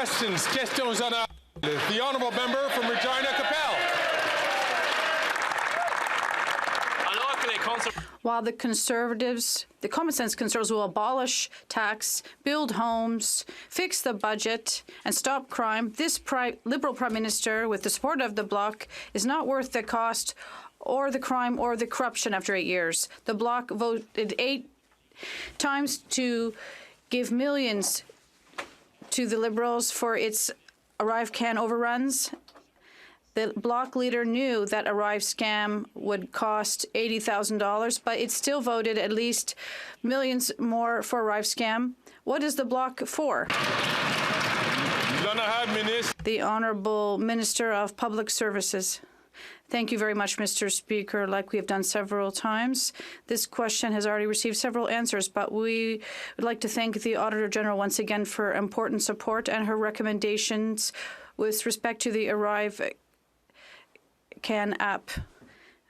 questions. Questions honorables. The honourable member from Regina Capel. While the Conservatives, the common sense Conservatives will abolish tax, build homes, fix the budget, and stop crime, this Liberal Prime Minister, with the support of the Bloc, is not worth the cost or the crime or the corruption after 8 years. The Bloc voted 8 times to give millions to the Liberals for its ArriveCAN overruns. The Bloc leader knew that Arrive scam would cost $80,000, but it still voted at least millions more for Arrive scam. What is the Bloc for? The Honourable Minister of Public Services. Thank you very much, Mr. Speaker. Like we have done several times, this question has already received several answers, but we would like to thank the Auditor General once again for important support and her recommendations with respect to the ArriveCAN app.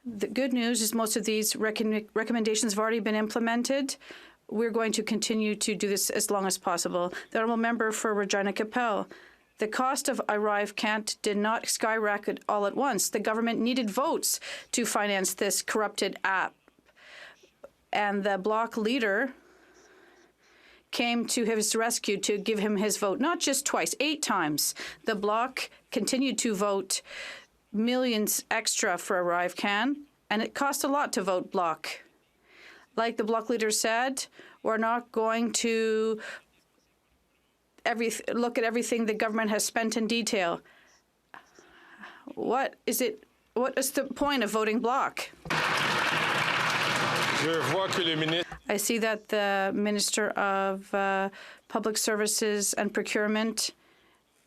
The good news is most of these recommendations have already been implemented. We're going to continue to do this as long as possible. The Honourable Member for Regina Capel. The cost of ArriveCAN did not skyrocket all at once. The government needed votes to finance this corrupted app. And the Bloc leader came to his rescue to give him his vote, not just twice, 8 times. The Bloc continued to vote millions extra for ArriveCAN, and it cost a lot to vote Bloc. Like the Bloc leader said, we're not going to look at everything the government has spent in detail. What is the point of voting Bloc? I see that the Minister of Public Services and Procurement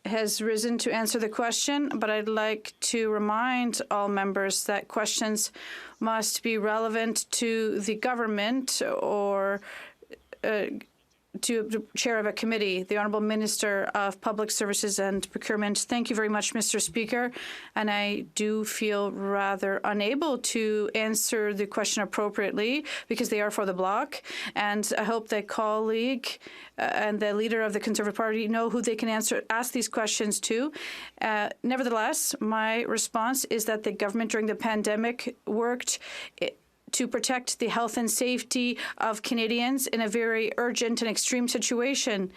has risen to answer the question, but I'd like to remind all members that questions must be relevant to the government or to the chair of a committee, the Honourable Minister of Public Services and Procurement. Thank you very much, Mr. Speaker. And I do feel rather unable to answer the question appropriately because they are for the Bloc. And I hope that colleague and the leader of the Conservative Party know who they can ask these questions to. Nevertheless, my response is that the government during the pandemic worked to protect the health and safety of Canadians in a very urgent and extreme situation,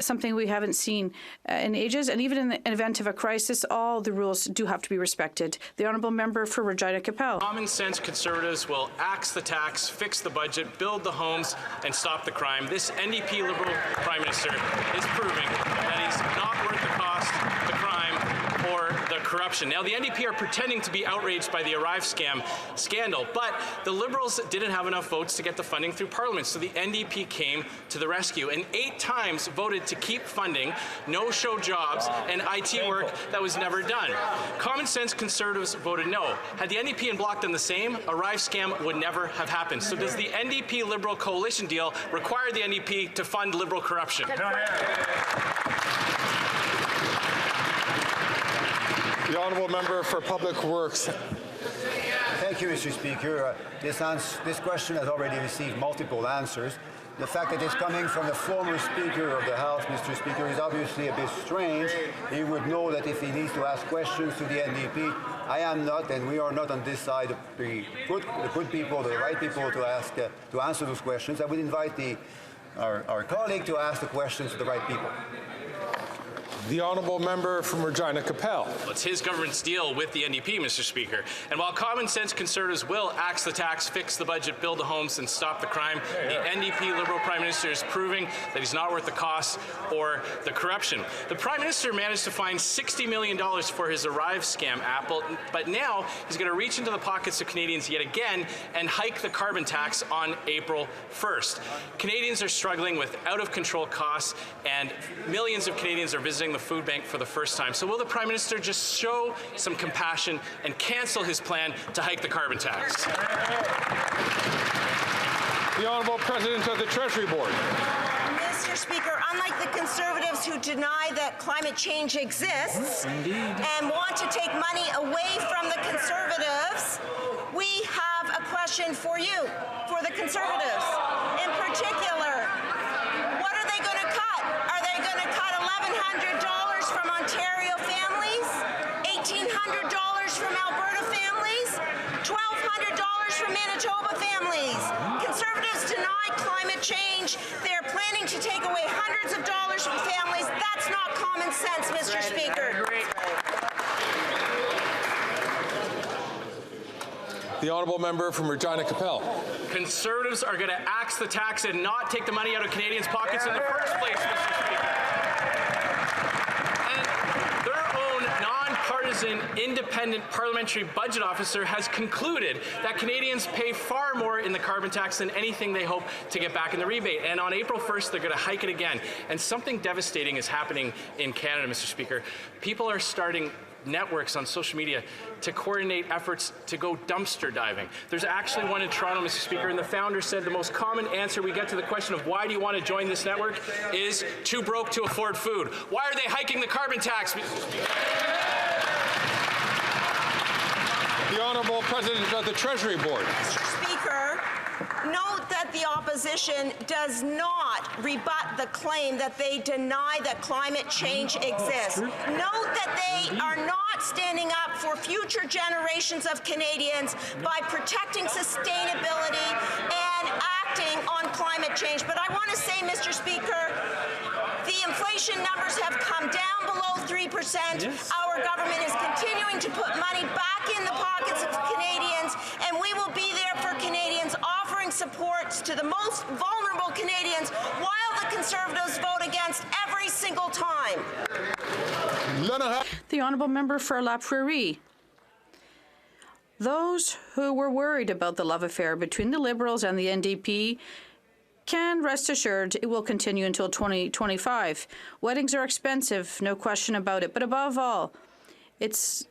something we haven't seen in ages. And even in the event of a crisis, all the rules do have to be respected. The Honourable Member for Regina Capel. Common sense Conservatives will axe the tax, fix the budget, build the homes, and stop the crime. This NDP Liberal Prime Minister is proving that he's not worth the cost, the crime, or the corruption. Now, the NDP are pretending to be outraged by the Arrive scam scandal, but the Liberals didn't have enough votes to get the funding through Parliament, so the NDP came to the rescue and 8 times voted to keep funding no-show jobs and IT work that was never done. Common sense Conservatives voted no. Had the NDP and Bloc done the same, Arrive scam would never have happened. So does the NDP Liberal coalition deal require the NDP to fund Liberal corruption? The Honourable Member for Public Works. Thank you, Mr. Speaker. This question has already received multiple answers. The fact that it's coming from the former Speaker of the House, Mr. Speaker, is obviously a bit strange. He would know that if he needs to ask questions to the NDP, I am not, and we are not on this side of the good people, the right people to answer those questions. I would invite our colleague to ask the questions to the right people. The Honourable Member from Regina Capel. Well, it's his government's deal with the NDP, Mr. Speaker. And while common sense Conservatives will axe the tax, fix the budget, build the homes, and stop the crime, the NDP Liberal Prime Minister is proving that he's not worth the cost or the corruption. The Prime Minister managed to find $60 million for his Arrive scam app, but now he's going to reach into the pockets of Canadians yet again and hike the carbon tax on April 1st. Canadians are struggling with out-of-control costs, and millions of Canadians are visiting the food bank for the first time. So will the Prime Minister just show some compassion and cancel his plan to hike the carbon tax? The Honourable President of the Treasury Board. Mr. Speaker, unlike the Conservatives who deny that climate change exists and want to take money away from the Conservatives, we have a question for you, for the Conservatives. In particular, what are they going to cut? Are they going to cut $1,100 $1,300 from Alberta families, $1,200 from Manitoba families. Conservatives deny climate change. They're planning to take away hundreds of dollars from families. That's not common sense, Mr. Speaker. The honourable member from Regina Capel. Conservatives are going to axe the tax and not take the money out of Canadians' pockets in the first place, Mr. Speaker. And their own nonpartisan, independent parliamentary budget officer has concluded that Canadians pay far more in the carbon tax than anything they hope to get back in the rebate. And on April 1st, they're going to hike it again. And something devastating is happening in Canada, Mr. Speaker. People are starting networks on social media to coordinate efforts to go dumpster diving. There's actually one in Toronto, Mr. Speaker, and the founder said the most common answer we get to the question of why do you want to join this network is too broke to afford food. Why are they hiking the carbon tax, Mr. Speaker? The Honourable President of the Treasury Board. Mr. Speaker, note that the opposition does not rebut the claim that they deny that climate change exists. Note that they are not standing up for future generations of Canadians by protecting sustainability and acting on climate change. But I want to say, Mr. Speaker, the inflation numbers have come down below 3%. Yes. Our government is continuing to put money back in the pockets of Canadians, and we will be there for Canadians, offering supports to the most vulnerable Canadians while the Conservatives vote against every single time. The honourable member for La Prairie. Those who were worried about the love affair between the Liberals and the NDP can rest assured it will continue until 2025. Weddings are expensive, no question about it. But above all, it's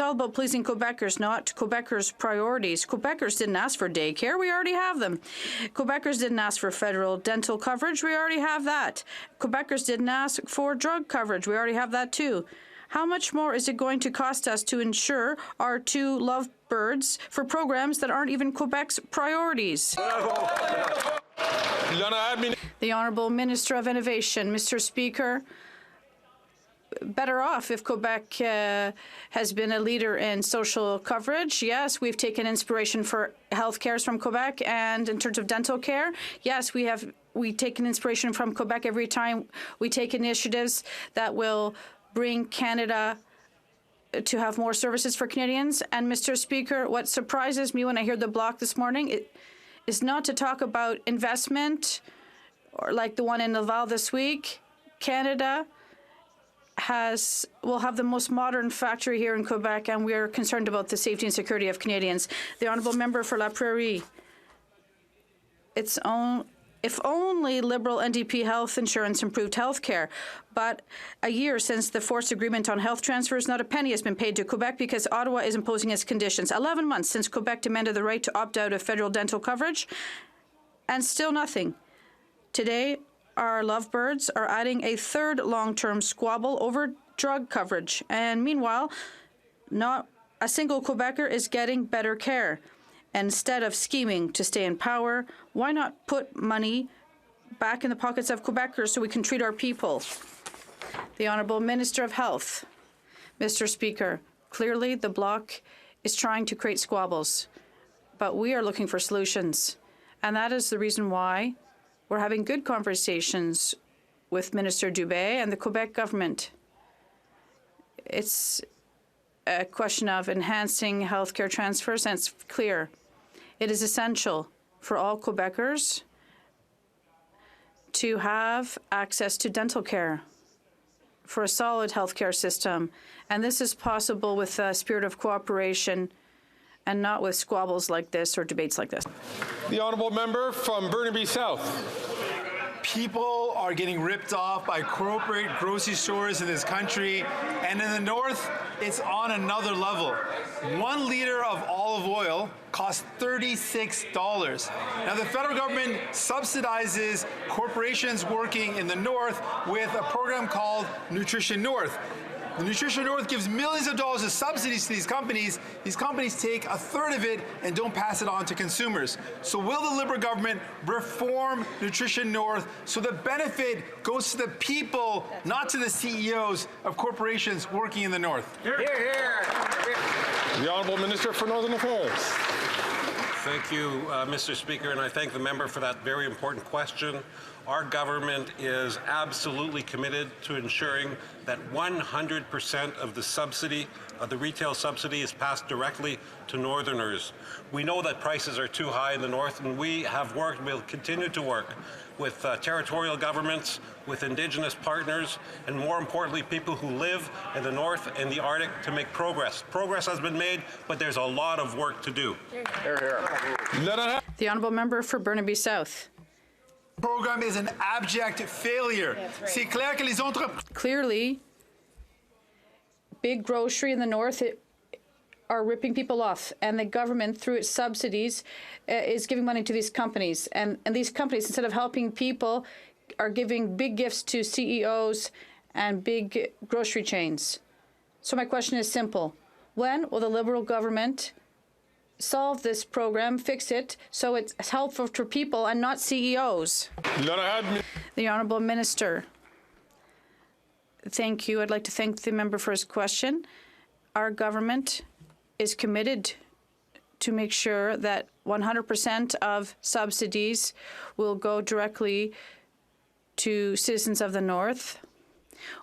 all about pleasing Quebecers, not Quebecers' priorities. Quebecers didn't ask for daycare. We already have them. Quebecers didn't ask for federal dental coverage. We already have that. Quebecers didn't ask for drug coverage. We already have that too. How much more is it going to cost us to insure our two lovebirds for programs that aren't even Quebec's priorities? The Honourable Minister of Innovation. Mr. Speaker, better off if Quebec has been a leader in social coverage. Yes, we've taken inspiration for health cares from Quebec, and in terms of dental care, yes, we've taken inspiration from Quebec every time we take initiatives that will bring Canada to have more services for Canadians. And Mr. Speaker, what surprises me when I hear the Bloc this morning is not to talk about investment or like the one in Laval this week. Canada will have the most modern factory here in Quebec, and we are concerned about the safety and security of Canadians. The honourable member for La Prairie. If only Liberal NDP health insurance improved health care. But a year since the forced agreement on health transfers, not a penny has been paid to Quebec because Ottawa is imposing its conditions. 11 months since Quebec demanded the right to opt out of federal dental coverage, and still nothing. Today, our lovebirds are adding a third long-term squabble over drug coverage. And meanwhile, not a single Quebecer is getting better care. Instead of scheming to stay in power, why not put money back in the pockets of Quebecers so we can treat our people? The Honourable Minister of Health. Mr. Speaker, clearly the Bloc is trying to create squabbles, but we are looking for solutions. And that is the reason why we're having good conversations with Minister Dubé and the Quebec government. It's a question of enhancing healthcare transfers, and it's clear. It is essential for all Quebecers to have access to dental care, for a solid healthcare system. And this is possible with a spirit of cooperation and not with squabbles like this or debates like this. The honourable member from Burnaby South. People are getting ripped off by corporate grocery stores in this country, and in the north, it's on another level. 1 liter of olive oil costs $36. Now, the federal government subsidizes corporations working in the north with a program called Nutrition North. The Nutrition North gives millions of dollars of subsidies to these companies. These companies take a third of it and don't pass it on to consumers. So will the Liberal government reform Nutrition North so the benefit goes to the people, not to the CEOs of corporations working in the North? Hear, hear. The Honourable Minister for Northern Affairs. Thank you, Mr. Speaker, and I thank the member for that very important question. Our government is absolutely committed to ensuring that 100% of the subsidy, the retail subsidy, is passed directly to Northerners. We know that prices are too high in the North, and we have worked, we'll continue to work with territorial governments, with Indigenous partners, and more importantly, people who live in the North and the Arctic to make progress. Progress has been made, but there's a lot of work to do. Hear, hear. The Honourable Member for Burnaby South. Program is an abject failure. C'est clair que les entreprises. Clearly, big grocery in the North are ripping people off, and the government, through its subsidies, is giving money to these companies. And these companies, instead of helping people, are giving big gifts to CEOs and big grocery chains. So my question is simple. When will the Liberal government solve this program, fix it, so it's helpful for people and not CEOs? The Honourable Minister. Thank you. I'd like to thank the member for his question. Our government is committed to make sure that 100% of subsidies will go directly to citizens of the North.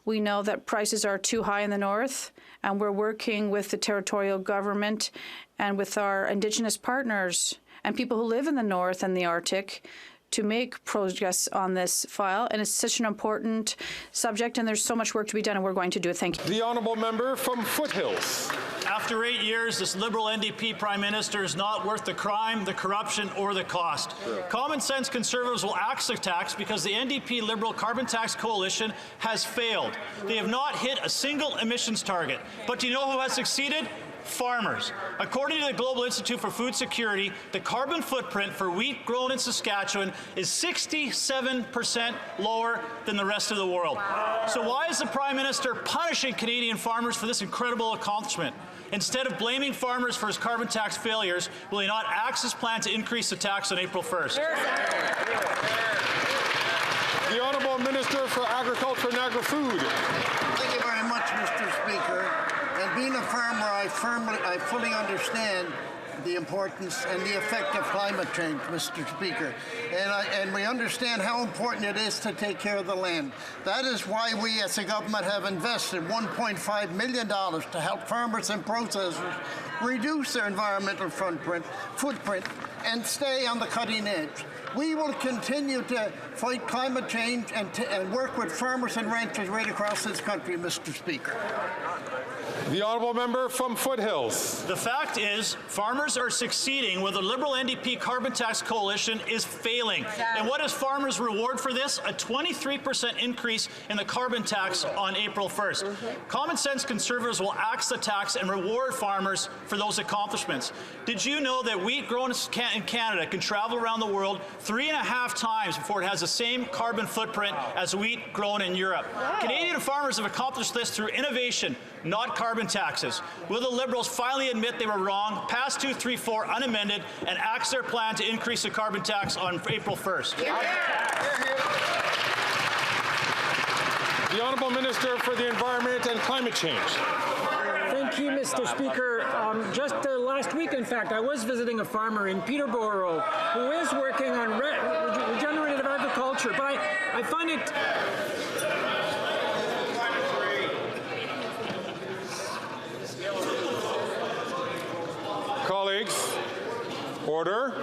We know that prices are too high in the North, and we're working with the territorial government and with our Indigenous partners and people who live in the North and the Arctic to make progress on this file. And it's such an important subject, and there's so much work to be done, and we're going to do it. Thank you. The Honourable Member from Foothills. After 8 years, this Liberal NDP Prime Minister is not worth the crime, the corruption, or the cost. Common sense Conservatives will axe the tax because the NDP Liberal Carbon Tax Coalition has failed. They have not hit a single emissions target. But do you know who has succeeded? Farmers. According to the Global Institute for Food Security, the carbon footprint for wheat grown in Saskatchewan is 67% lower than the rest of the world. So why is the Prime Minister punishing Canadian farmers for this incredible accomplishment? Instead of blaming farmers for his carbon tax failures, will he not axe his plan to increase the tax on April 1st? The Honourable Minister for Agriculture and Agri-Food. Thank you very much, Mr. Speaker. And being a farmer, I fully understand the importance and the effect of climate change, Mr. Speaker. And we understand how important it is to take care of the land. That is why we as a government have invested $1.5 million to help farmers and processors reduce their environmental footprint and stay on the cutting edge. We will continue to fight climate change and work with farmers and ranchers right across this country, Mr. Speaker. The Honourable Member from Foothills. The fact is, farmers are succeeding where the Liberal NDP Carbon Tax Coalition is failing. And what is farmers' reward for this? A 23% increase in the carbon tax on April 1st. Common sense Conservatives will axe the tax and reward farmers for those accomplishments. Did you know that wheat grown in Canada can travel around the world 3.5 times before it has the same carbon footprint as wheat grown in Europe? Canadian farmers have accomplished this through innovation, not carbon taxes. Will the Liberals finally admit they were wrong, pass 234 unamended, and axe their plan to increase the carbon tax on April 1st? The Honourable Minister for the Environment and Climate Change. Thank you, Mr. Speaker. Just last week, in fact, I was visiting a farmer in Peterborough who is working on regenerative agriculture, but I find it... Colleagues, order.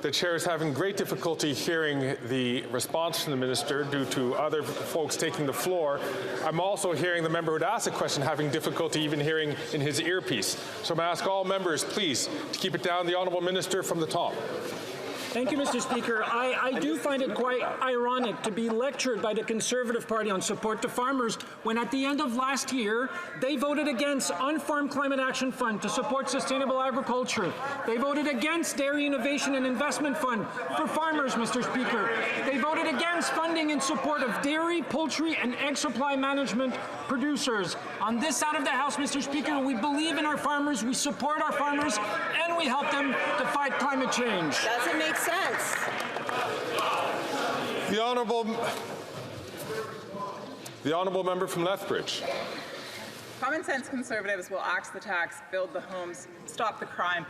The chair is having great difficulty hearing the response from the minister due to other folks taking the floor. I'm also hearing the member who'd asked a question having difficulty even hearing in his earpiece. So I'm going to ask all members, please, to keep it down. The Honourable Minister from the top. Thank you, Mr. Speaker. I do find it quite ironic to be lectured by the Conservative Party on support to farmers when at the end of last year, they voted against On-Farm Climate Action Fund to support sustainable agriculture. They voted against Dairy Innovation and Investment Fund for farmers, Mr. Speaker. They voted against funding in support of dairy, poultry, and egg supply management producers. On this side of the House, Mr. Speaker, we believe in our farmers, we support our farmers, and we help them to fight climate change. Doesn't make sense. The honourable member from Lethbridge. Common sense Conservatives will axe the tax, build the homes, stop the crime,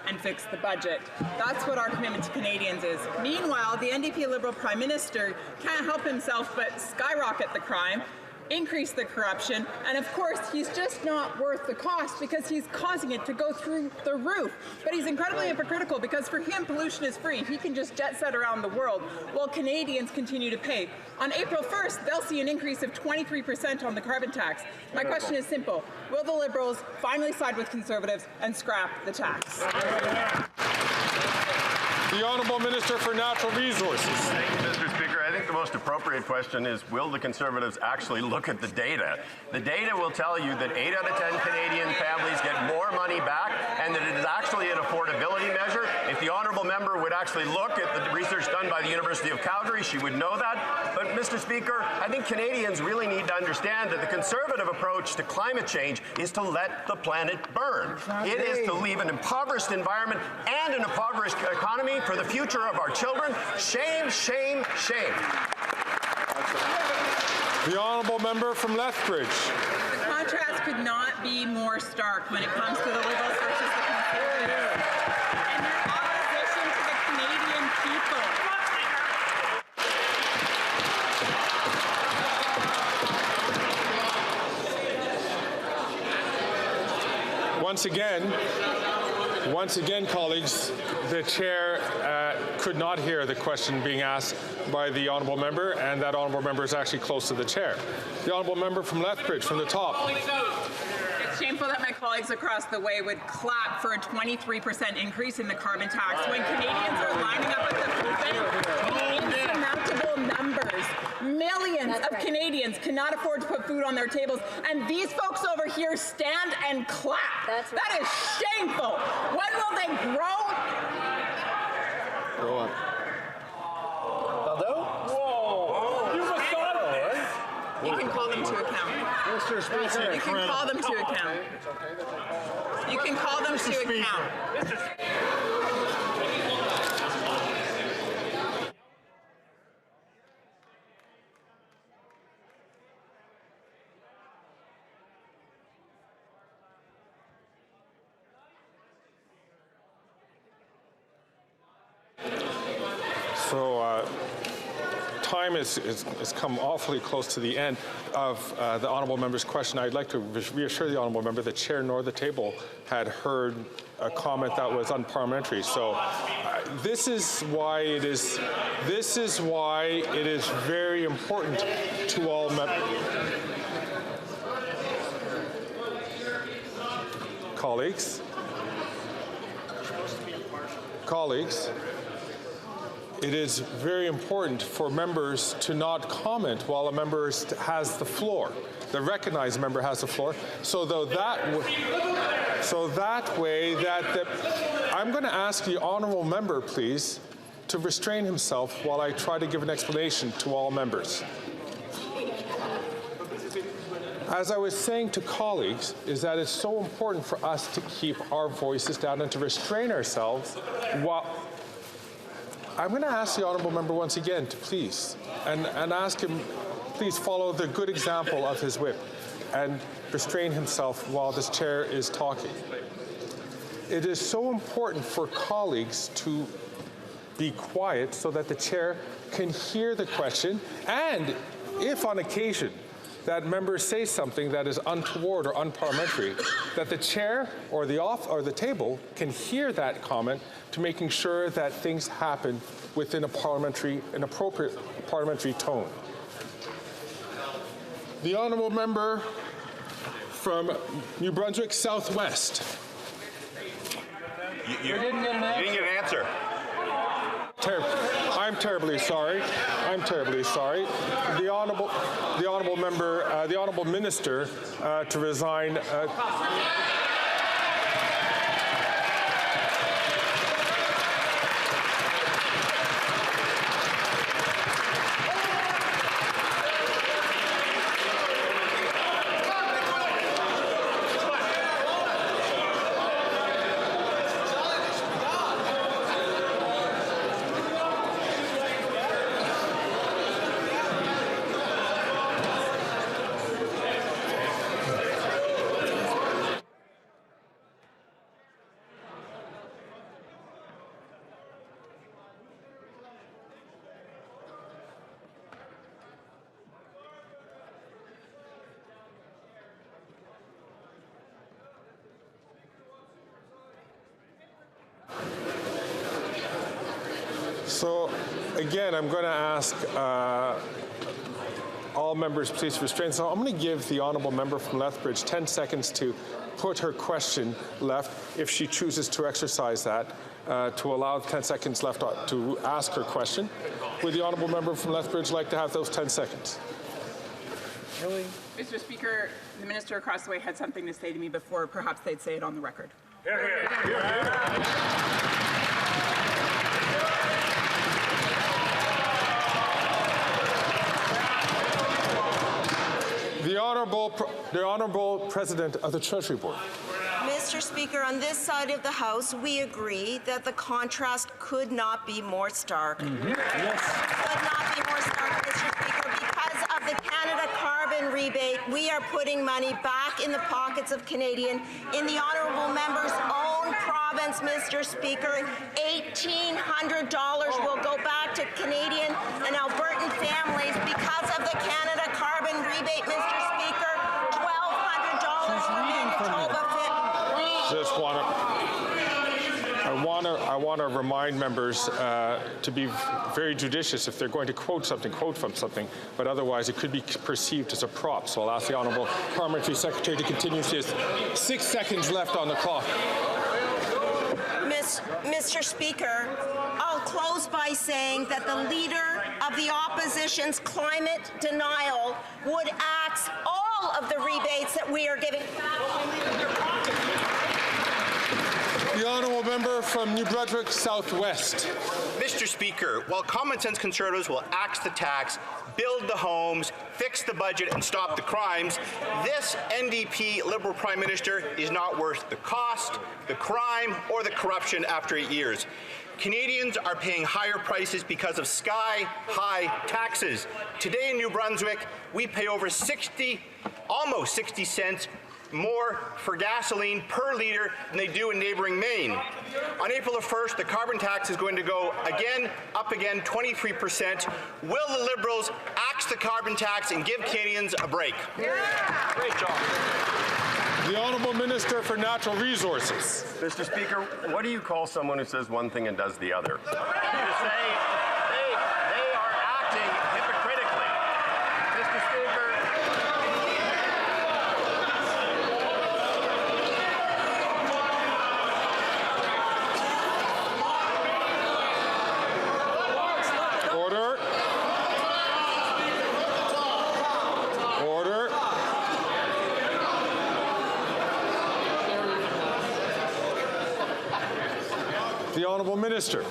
and fix the budget. That's what our commitment to Canadians is. Meanwhile, the NDP Liberal Prime Minister can't help himself but skyrocket the crime, increase the corruption, and of course, he's just not worth the cost because he's causing it to go through the roof. But he's incredibly hypocritical because for him, pollution is free. He can just jet set around the world while Canadians continue to pay. On April 1st, they'll see an increase of 23% on the carbon tax. My question is simple. Will the Liberals finally side with Conservatives and scrap the tax? The Honourable Minister for Natural Resources. Thank you, Mr. Speaker. I think the most appropriate question is, will the Conservatives actually look at the data? The data will tell you that 8 out of 10 Canadian families get more money back and that it is actually an affordability measure. If the honourable member would actually look at the research done by the University of Calgary, she would know that. But, Mr. Speaker, I think Canadians really need to understand that the Conservative approach to climate change is to let the planet burn. It is to leave an impoverished environment and an impoverished economy for the future of our children. Shame, shame, shame. The honourable member from Lethbridge. The contrast could not be more stark when it comes to the Liberals versus the Conservatives and their opposition to the Canadian people. Once again, colleagues, the chair could not hear the question being asked by the honourable member, and that honourable member is actually close to the chair. The honourable member from Lethbridge, from the top. It's shameful that my colleagues across the way would clap for a 23% increase in the carbon tax when Canadians are lining up at the food bank in insurmountable numbers. Millions of Canadians cannot afford to put food on their tables, and these folks over here stand and clap. That is shameful. When will they grow? Go on. You can call them to account. Mr. Speaker. You can call them to account. You can call them to account. So time has come awfully close to the end of the honourable member's question. I'd like to reassure the honourable member the chair nor the table had heard a comment that was unparliamentary. So this is why it is very important to all members. Colleagues, it is very important for members to not comment while a member has the floor. The recognized member has the floor. I'm going to ask the honourable member, please, to restrain himself while I try to give an explanation to all members. As I was saying to colleagues, is that it's so important for us to keep our voices down and to restrain ourselves while... I'm going to ask the honourable member once again to please, and ask him, please follow the good example of his whip and restrain himself while this chair is talking. It is so important for colleagues to be quiet so that the chair can hear the question, and if on occasion that members say something that is untoward or unparliamentary, that the chair or the table can hear that comment to making sure that things happen within an appropriate parliamentary tone. The honourable member from New Brunswick Southwest. You didn't get an answer. I'm terribly sorry. I'm terribly sorry. The honourable member, the honourable minister, to resign. So, again, I'm going to ask all members please restrain. So I'm going to give the honourable member from Lethbridge 10 seconds to put her question left, if she chooses to exercise that, to allow 10 seconds left to ask her question. Would the honourable member from Lethbridge like to have those 10 seconds? Really? Mr. Speaker, the minister across the way had something to say to me before. Perhaps they'd say it on the record. The Honourable President of the Treasury Board. Mr. Speaker, on this side of the House, we agree that the contrast could not be more stark. Yes. Could not be more stark, Mr. Speaker, because of the Canada Carbon Rebate. We are putting money back in the pockets of Canadian, in the honourable member's own province, Mr. Speaker. $1,800 will go back to Canadian and Albertan families because of the Canada Carbon Rebate, Mr. Speaker. $1,200 for Manitoba. Just I want to remind members to be very judicious. If they're going to quote from something, but otherwise it could be perceived as a prop. So I'll ask the Honourable Parliamentary Secretary to continue. She has 6 seconds left on the clock. Mr. Speaker, I'll close by saying that the Leader of the Opposition's climate denial would axe all of the rebates that we are giving. The honourable member from New Brunswick Southwest. Mr. Speaker, while common sense Conservatives will axe the tax, build the homes, fix the budget, and stop the crimes, this NDP Liberal Prime Minister is not worth the cost, the crime, or the corruption after 8 years. Canadians are paying higher prices because of sky-high taxes. Today in New Brunswick, we pay over almost 60 cents more for gasoline per litre than they do in neighbouring Maine. On April the 1st, the carbon tax is going to go up again, 23%. Will the Liberals axe the carbon tax and give Canadians a break? Yeah. Great job. The Honourable Minister for Natural Resources. Mr. Speaker, what do you call someone who says one thing and does the other? You say they are acting hypocritically. Mr. Speaker. Order. Order. The Honourable Minister. Mr.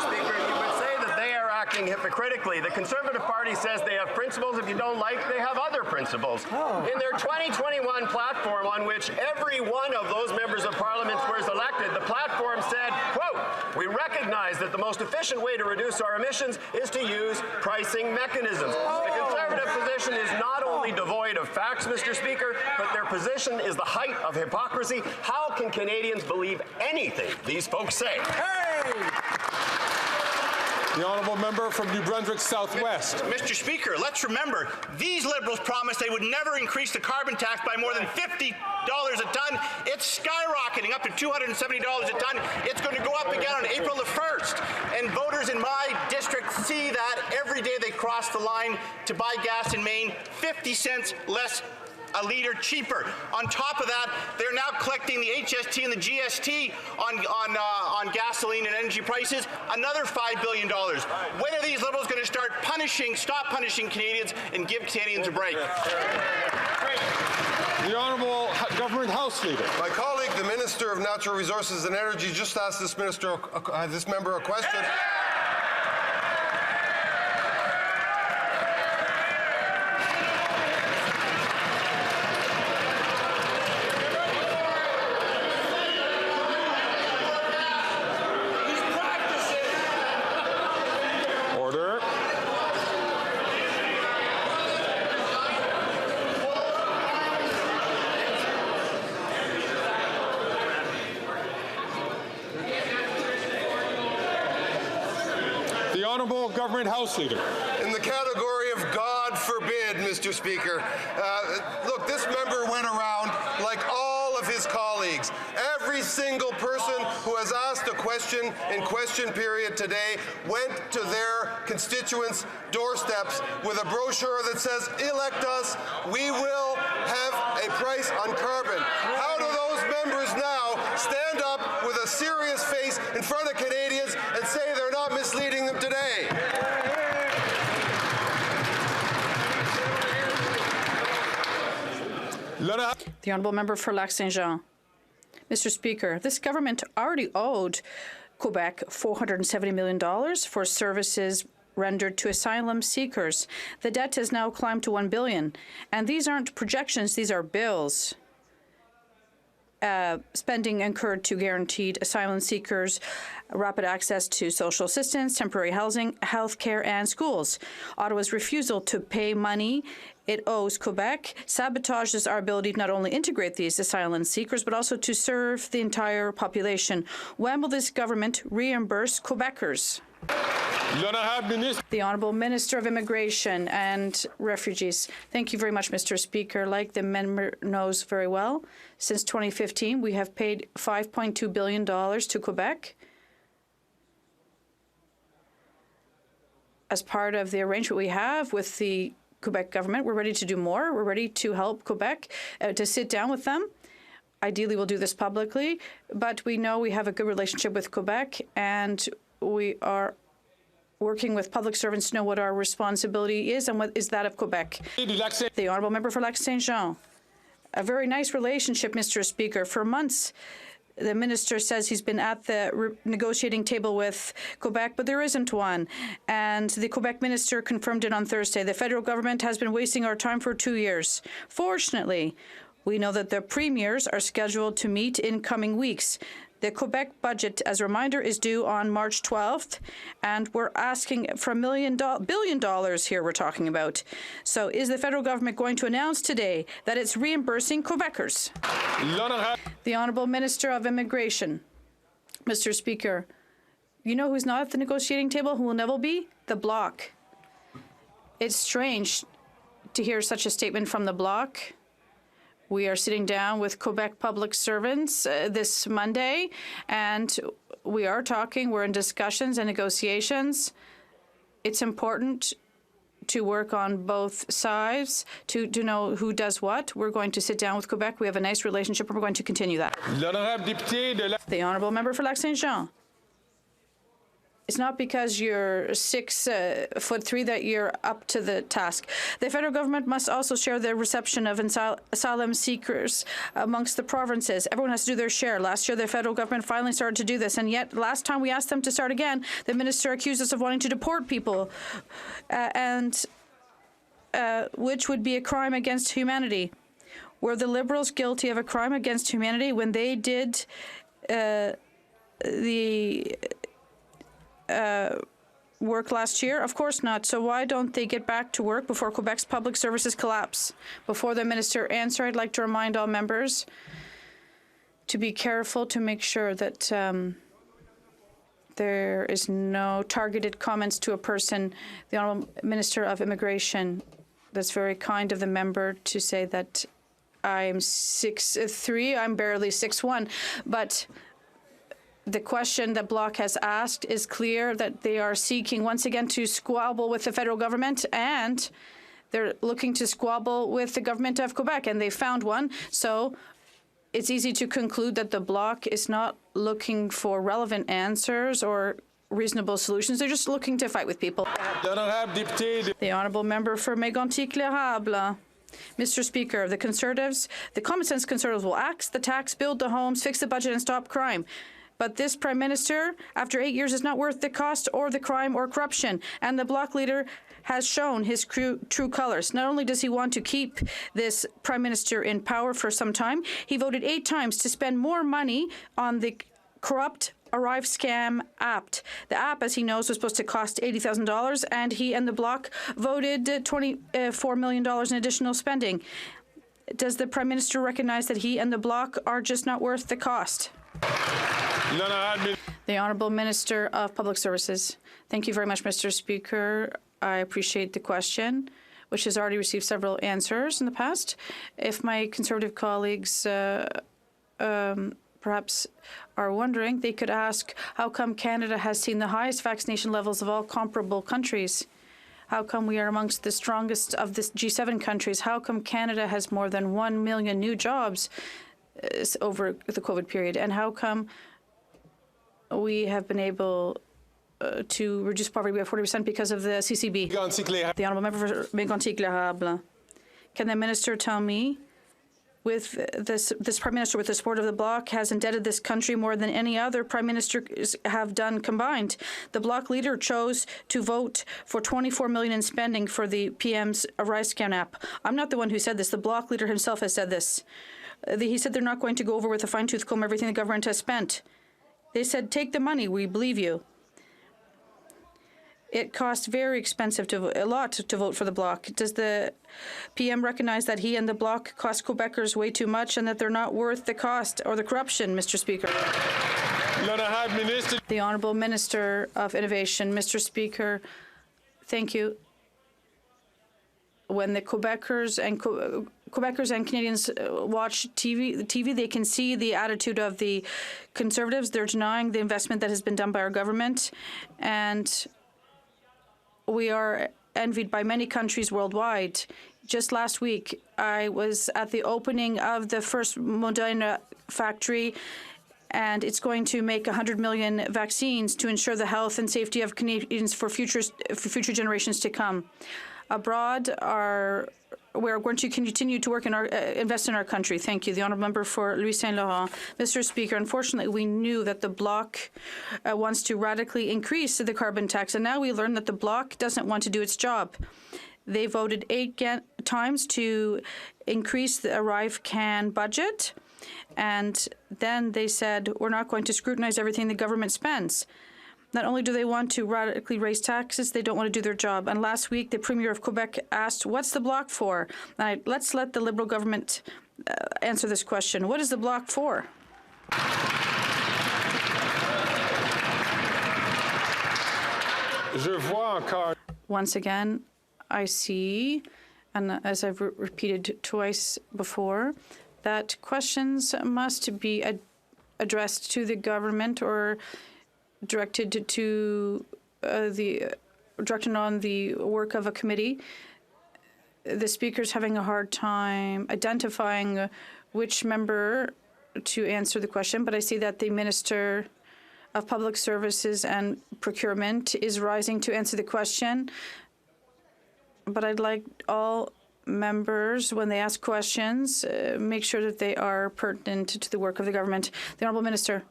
Speaker, you would say that they are acting hypocritically. The Conservative Party says they have principles. If you don't like, they have other principles. In their 2021 platform, on which every one of those members of Parliament was elected, the platform said, quote, "We recognize that the most efficient way to reduce our emissions is to use pricing mechanisms." The Conservative position is not only devoid of facts, Mr. Speaker, but their position is the height of hypocrisy. How can Canadians believe anything these folks say? The Honourable Member from New Brunswick Southwest. Mr. Speaker, let's remember, these Liberals promised they would never increase the carbon tax by more than $50 a ton. It's skyrocketing up to $270 a ton. It's going to go up again on April the 1st. And voters in my district see that every day they cross the line to buy gas in Maine, 50 cents less a litre cheaper. On top of that, they're now collecting the HST and the GST on gasoline and energy prices, another $5 billion. When are these Liberals going to stop punishing Canadians and give Canadians a break? The Honourable Government House Leader. My colleague, the Minister of Natural Resources and Energy, just asked this member a question. Order. The Honourable Government House Leader. In the category of God forbid, Mr. Speaker, look, this member went around like all of his colleagues. Every single person who has asked a question in question period today went to their constituents' doorsteps with a brochure that says, elect us, we will have a price on carbon. How do those members now stand up with a serious face in front of Canadians and say they're not misleading them today? The Honourable Member for Lac-Saint-Jean. Mr. Speaker, this government already owed Quebec $470 million for services rendered to asylum seekers. The debt has now climbed to $1 billion. And these aren't projections, these are bills. Spending incurred to guaranteed asylum seekers rapid access to social assistance, temporary housing, health care, and schools. Ottawa's refusal to pay money it owes Quebec sabotages our ability to not only integrate these asylum seekers, but also to serve the entire population. When will this government reimburse Quebecers? The Honourable Minister of Immigration and Refugees. Thank you very much, Mr. Speaker. Like the member knows very well, since 2015, we have paid $5.2 billion to Quebec as part of the arrangement we have with the Quebec government. We're ready to do more. We're ready to help Quebec, to sit down with them. Ideally, we'll do this publicly, but we know we have a good relationship with Quebec, and we are working with public servants to know what our responsibility is and what is that of Quebec. The Honourable Member for Lac-Saint-Jean. A very nice relationship, Mr. Speaker. For months, the minister says he's been at the negotiating table with Quebec, but there isn't one. And the Quebec minister confirmed it on Thursday. The federal government has been wasting our time for 2 years. Fortunately, we know that the premiers are scheduled to meet in coming weeks. The Quebec budget, as a reminder, is due on March 12th, and we're asking for $1 billion here we're talking about. So is the federal government going to announce today that it's reimbursing Quebecers? The Honourable Minister of Immigration. Mr. Speaker, you know who's not at the negotiating table, who will never be? The Bloc. It's strange to hear such a statement from the Bloc. We are sitting down with Quebec public servants this Monday, and we are talking. We're in discussions and negotiations. It's important to work on both sides, to know who does what. We're going to sit down with Quebec. We have a nice relationship, and we're going to continue that. The Honourable Member for Lac-Saint-Jean. It's not because you're 6'3" that you're up to the task. The federal government must also share the reception of asylum seekers amongst the provinces. Everyone has to do their share. Last year, the federal government finally started to do this, and yet last time we asked them to start again, the minister accused us of wanting to deport people, which would be a crime against humanity. Were the Liberals guilty of a crime against humanity when they did work last year? Of course not. So why don't they get back to work before Quebec's public services collapse? Before the minister answers, I'd like to remind all members to be careful to make sure that there is no targeted comments to a person. The Honourable Minister of Immigration, that's very kind of the member to say that I'm 6'3", I'm barely 6'1", but the question that Bloc has asked is clear, that they are seeking once again to squabble with the federal government, and They're looking to squabble with the government of Quebec, and they found one. So it's easy to conclude that the Bloc is not looking for relevant answers or reasonable solutions. They're just looking to fight with people. The honourable member for Mégantic-L'Érable. Mr. Speaker, the Conservatives, the common sense Conservatives will axe the tax, build the homes, fix the budget, and stop crime. But this Prime Minister, after 8 years, is not worth the cost or the crime or corruption. And the Bloc leader has shown his true colors. Not only does he want to keep this Prime Minister in power for some time, he voted 8 times to spend more money on the corrupt Arrive Scam app. The app, as he knows, was supposed to cost $80,000, and he and the Bloc voted $24 million in additional spending. Does the Prime Minister recognize that he and the Bloc are just not worth the cost? The Honourable Minister of Public Services. Thank you very much, Mr. Speaker. I appreciate the question, which has already received several answers in the past. If my Conservative colleagues perhaps are wondering, they could ask, how come Canada has seen the highest vaccination levels of all comparable countries? How come we are amongst the strongest of the G7 countries? How come Canada has more than 1 million new jobs over the COVID period? And how come we have been able to reduce poverty by 40% because of the CCB? The Honourable Member for Mégantic-L'Érable. Can the Minister tell me, with this Prime Minister, with the support of the Bloc, has indebted this country more than any other Prime Ministers have done combined? The Bloc leader chose to vote for $24 million in spending for the PM's Arrive Scam app. I'm not the one who said this. The Bloc leader himself has said this. He said they're not going to go over with a fine-tooth comb everything the government has spent. They said, take the money, we believe you. It costs very expensive a lot to vote for the Bloc. Does the PM recognize that he and the Bloc cost Quebecers way too much and that they're not worth the cost or the corruption, Mr. Speaker? The Honourable Minister of Innovation. Mr. Speaker, thank you. When the Quebecers and Canadians watch TV, they can see the attitude of the Conservatives. They're denying the investment that has been done by our government, and we are envied by many countries worldwide. Just last week, I was at the opening of the first Moderna factory, and it's going to make 100 million vaccines to ensure the health and safety of Canadians for future generations to come. Abroad, we're going to continue to work in invest in our country. Thank you. The Honourable Member for Louis Saint Laurent. Mr. Speaker, unfortunately, we knew that the Bloc wants to radically increase the carbon tax, and now we learn that the Bloc doesn't want to do its job. They voted 8 times to increase the Arrive Can budget, and then they said, we're not going to scrutinize everything the government spends. Not only do they want to radically raise taxes, they don't want to do their job. And last week, the Premier of Quebec asked, what's the Bloc for? Let's let the Liberal government answer this question. What is the Bloc for? Once again, I see, and as I've repeated twice before, that questions must be addressed to the government or directed on the work of a committee. The Speaker's having a hard time identifying which member to answer the question, but I see that the Minister of Public Services and Procurement is rising to answer the question. But I'd like all members, when they ask questions, make sure that they are pertinent to the work of the government. The Honourable Minister.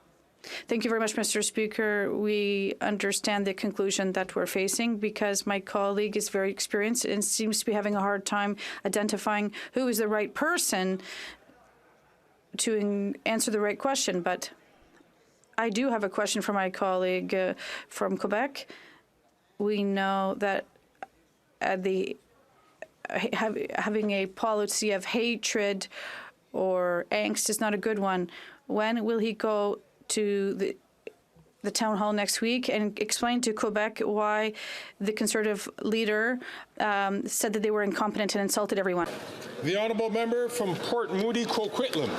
Thank you very much, Mr. Speaker. We understand the conclusion that we're facing because my colleague is very experienced and seems to be having a hard time identifying who is the right person to answer the right question. But I do have a question for my colleague from Quebec. We know that having a policy of hatred or angst is not a good one. When will he go to the town hall next week and explain to Quebec why the Conservative leader said that they were incompetent and insulted everyone? The Honourable Member from Port Moody, Coquitlam.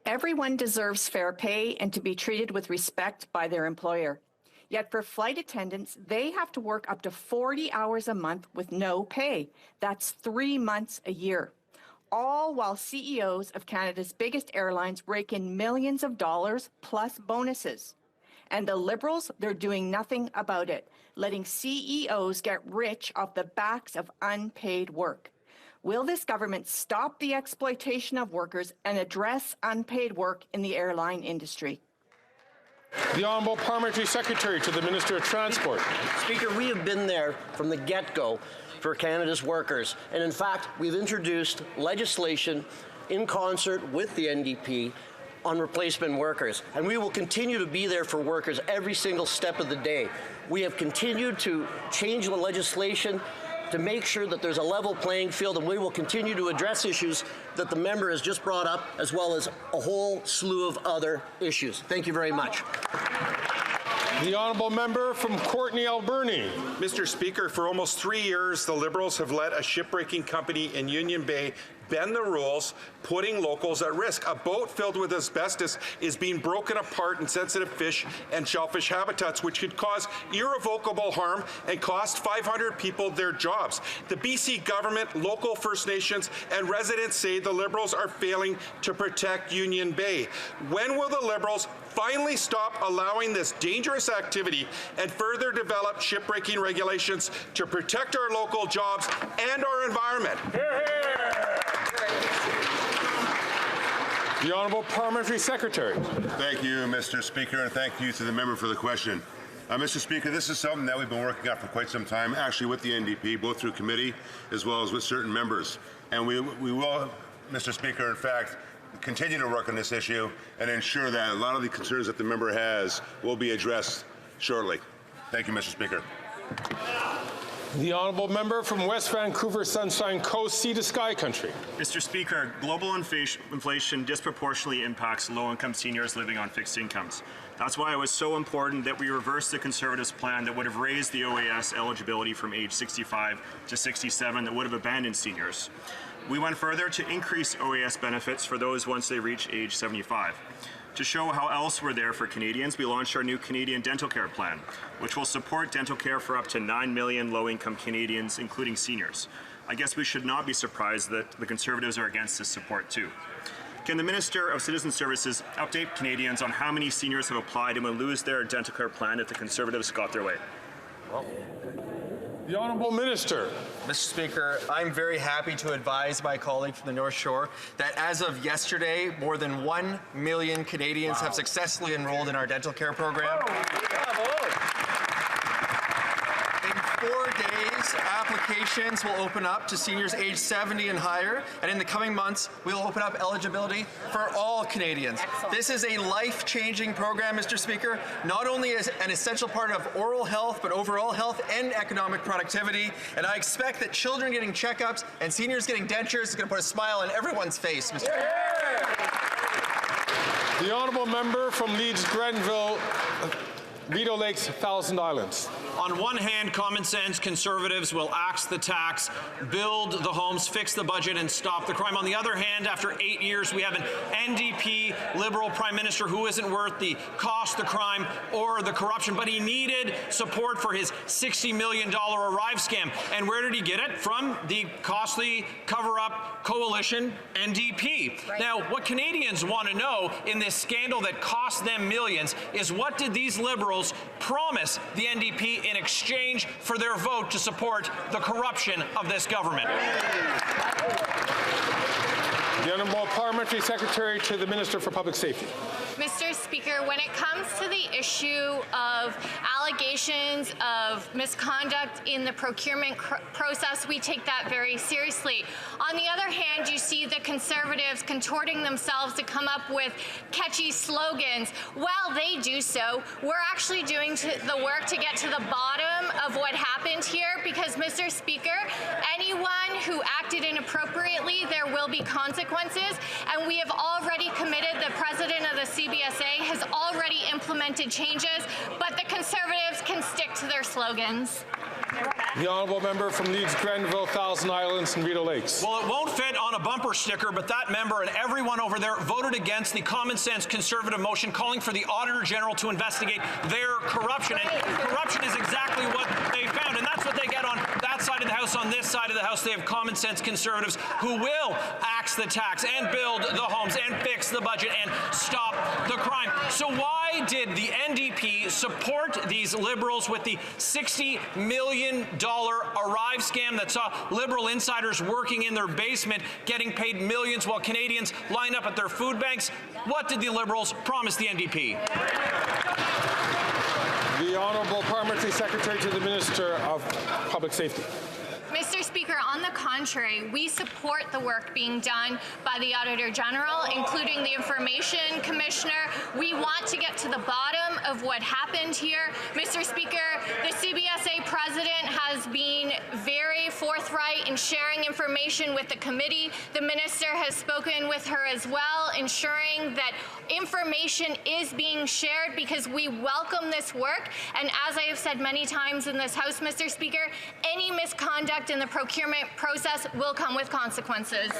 Everyone deserves fair pay and to be treated with respect by their employer. Yet for flight attendants, they have to work up to 40 hours a month with no pay. That's 3 months a year. All while CEOs of Canada's biggest airlines rake in millions of dollars plus bonuses. And the Liberals, they're doing nothing about it, letting CEOs get rich off the backs of unpaid work. Will this government stop the exploitation of workers and address unpaid work in the airline industry? The Honourable Parliamentary Secretary to the Minister of Transport. Speaker, we have been there from the get-go for Canada's workers. And in fact, we've introduced legislation in concert with the NDP on replacement workers. And we will continue to be there for workers every single step of the day. We have continued to change the legislation to make sure that there's a level playing field, and we will continue to address issues that the member has just brought up, as well as a whole slew of other issues. Thank you very much. The Honourable Member from Courtenay, Alberni. Mr. Speaker, for almost 3 years, the Liberals have let a shipbreaking company in Union Bay bend the rules, putting locals at risk. A boat filled with asbestos is being broken apart in sensitive fish and shellfish habitats, which could cause irrevocable harm and cost 500 people their jobs. The BC government, local First Nations, and residents say the Liberals are failing to protect Union Bay. When will the Liberals finally stop allowing this dangerous activity and further develop shipbreaking regulations to protect our local jobs and our environment? The Honourable Parliamentary Secretary. Thank you, Mr. Speaker, and thank you to the member for the question. Mr. Speaker, this is something that we've been working on for quite some time, actually with the NDP, both through committee as well as with certain members. And we will, Mr. Speaker, in fact, continue to work on this issue and ensure that a lot of the concerns that the member has will be addressed shortly. Thank you, Mr. Speaker. The Honourable Member from West Vancouver, Sunshine Coast, Sea to Sky Country. Mr. Speaker, global inflation disproportionately impacts low-income seniors living on fixed incomes. That's why it was so important that we reversed the Conservatives' plan that would have raised the OAS eligibility from age 65 to 67, that would have abandoned seniors. We went further to increase OAS benefits for those once they reach age 75. To show how else we're there for Canadians, we launched our new Canadian Dental Care Plan, which will support dental care for up to 9 million low-income Canadians, including seniors. I guess we should not be surprised that the Conservatives are against this support too. Can the Minister of Citizen Services update Canadians on how many seniors have applied and will lose their dental care plan if the Conservatives got their way? The Honourable Minister. Mr. Speaker, I'm very happy to advise my colleague from the North Shore that as of yesterday, more than 1 million Canadians have successfully enrolled in our dental care program. In 4 days, applications will open up to seniors aged 70 and higher, and in the coming months, we'll open up eligibility for all Canadians. Excellent. This is a life-changing program, Mr. Speaker, not only as an essential part of oral health, but overall health and economic productivity, and I expect that children getting checkups and seniors getting dentures is going to put a smile on everyone's face, Mr. Speaker. The Honourable Member from Leeds-Grenville, Rideau Lakes, Thousand Islands. On one hand, common sense Conservatives will axe the tax, build the homes, fix the budget, and stop the crime. On the other hand, after 8 years, we have an NDP Liberal Prime Minister who isn't worth the cost, the crime, or the corruption, but he needed support for his $60 million Arrive scam. And where did he get it? From the costly cover-up coalition NDP. Right. Now, what Canadians want to know in this scandal that cost them millions is what did these Liberals promise the NDP in exchange for their vote to support the corruption of this government? The Honourable Parliamentary Secretary to the Minister for Public Safety. Mr. Speaker, when it comes to the issue of allegations of misconduct in the procurement process, we take that very seriously. On the other hand, you see the Conservatives contorting themselves to come up with catchy slogans. While they do so, we're actually doing the work to get to the bottom of what happened here because, Mr. Speaker, anyone who acted inappropriately, there will be consequences, and we have already committed, the President of the CBSA has already implemented changes, but the Conservatives can stick to their slogans. slogans. The honourable member from Leeds, Grenville, Thousand Islands and Rideau Lakes. Well, it won't fit on a bumper sticker, but that member and everyone over there voted against the common sense Conservative motion calling for the Auditor General to investigate their corruption. And corruption is exactly what they found, and that's what they get on that side of the House. On this side of the House, they have common sense Conservatives who will axe the tax and build the homes and fix the budget and stop the crime. So why did the NDP support these Liberals with the $60 million Arrive scam that saw Liberal insiders working in their basement getting paid millions while Canadians line up at their food banks? What did the Liberals promise the NDP? The Honourable Parliamentary Secretary to the Minister of Public Safety. Mr. Speaker, on the contrary, we support the work being done by the Auditor General, including the Information Commissioner. We want to get to the bottom of what happened here. Mr. Speaker, the CBSA president has been very forthright in sharing information with the committee. The minister has spoken with her as well, ensuring that information is being shared because we welcome this work. And as I have said many times in this House, Mr. Speaker, any misconduct in the procurement process will come with consequences.